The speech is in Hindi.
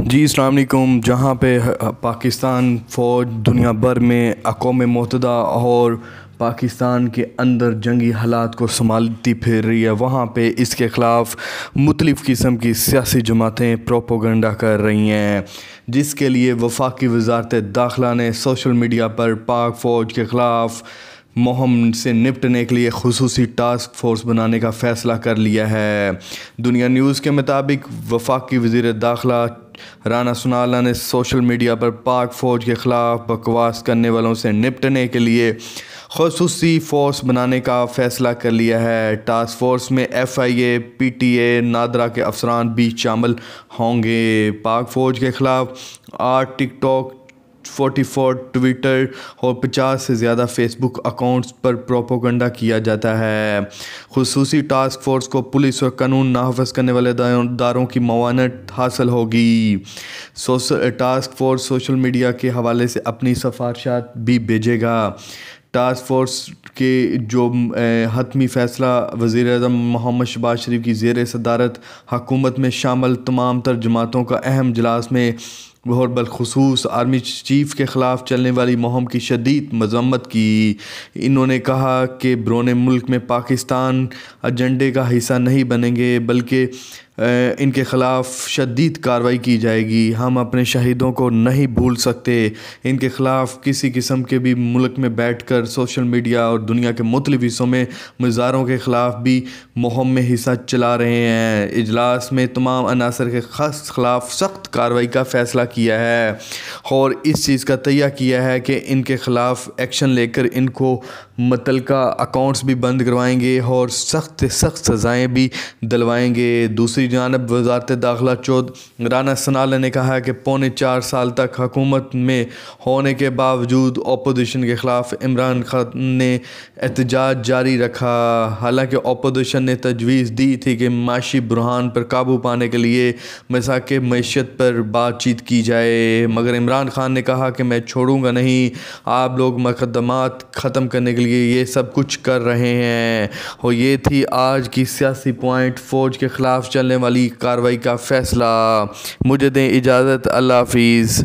जी अस्सलाम वालेकुम। जहाँ पे पाकिस्तान फ़ौज दुनिया भर में अक़वाम मुत्तहिदा और पाकिस्तान के अंदर जंगी हालात को संभालती फिर रही है, वहाँ पे इसके ख़िलाफ़ मुख्तलिफ़ किस्म की सियासी जमातें प्रोपोगंडा कर रही हैं, जिसके लिए वफाकी वज़ारत दाखिला ने सोशल मीडिया पर पाक फ़ौज के ख़िलाफ़ मुहिम से निपटने के लिए खुसूसी टास्क फोर्स बनाने का फ़ैसला कर लिया है। दुनिया न्यूज़ के मुताबिक वफाकी वज़ीर दाखिला राना सनाउल्लाह ने सोशल मीडिया पर पाक फ़ौज के ख़िलाफ़ बकवास करने वालों से निपटने के लिए खुसूसी फ़ोर्स बनाने का फ़ैसला कर लिया है। टास्क फोर्स में FIA, PTA, नादरा के अफसरान भी शामिल होंगे। पाक फ़ौज के ख़िलाफ़ 8 टिकटॉक, 44 ट्विटर और 50 से ज़्यादा फेसबुक अकाउंट्स पर प्रोपोगंडा किया जाता है। खुसूसी टास्क फोर्स को पुलिस और कानून नाफिज करने वाले दारों की मवानत हासिल होगी। टास्क फोर्स सोशल मीडिया के हवाले से अपनी सिफारिशात भी भेजेगा। टास्क फोर्स के जो हतमी फ़ैसला वज़ीर आज़म मोहम्मद शहबाज शरीफ की ज़ेर सदारत हुकूमत में शामिल तमाम तर जमातों का अहम इजलास में और बलखुसूस आर्मी चीफ़ के ख़िलाफ़ चलने वाली मुहिम की शदीद मज़म्मत की। इन्होंने कहा कि बैरून मुल्क में पाकिस्तान एजेंडे का हिस्सा नहीं बनेंगे, बल्कि इनके ख़िलाफ़ शदीद कार्रवाई की जाएगी। हम अपने शहीदों को नहीं भूल सकते। इनके ख़िलाफ़ किसी किस्म के भी मुल्क में बैठकर सोशल मीडिया और दुनिया के मुख्तलिफ़ हिस्सों में मुजाहरों के ख़िलाफ़ भी मुहिम में हिस्सा चला रहे हैं। इजलास में तमाम अनासर के ख़िलाफ़ सख्त कार्रवाई का फ़ैसला किया है और इस चीज़ का तैयार किया है कि इनके ख़िलाफ़ एक्शन लेकर इनको मुतल्लिका अकाउंट्स भी बंद करवाएंगे और सख्त से सख्त सज़ाएँ भी दिलवाएंगे। दूसरी जानिब वज़ारत दाखिला राना सनाउल्लाह ने कहा कि पौने 4 साल तक हुकूमत में होने के बावजूद अपोजिशन के ख़िलाफ़ इमरान खान ने एहतजाज जारी रखा। हालांकि अपोजिशन ने तजवीज़ दी थी कि माशी बुरहान पर काबू पाने के लिए मसाके मैशत पर बातचीत की जाए, मगर इमरान खान ने कहा कि मैं छोड़ूंगा नहीं। आप लोग मुकदमात ख़त्म करने के लिए ये सब कुछ कर रहे हैं। और ये थी आज की सियासी पॉइंट, फ़ौज के ख़िलाफ़ चलने वाली कार्रवाई का फ़ैसला। मुझे दें इजाज़त। अल्लाह हाफिज़।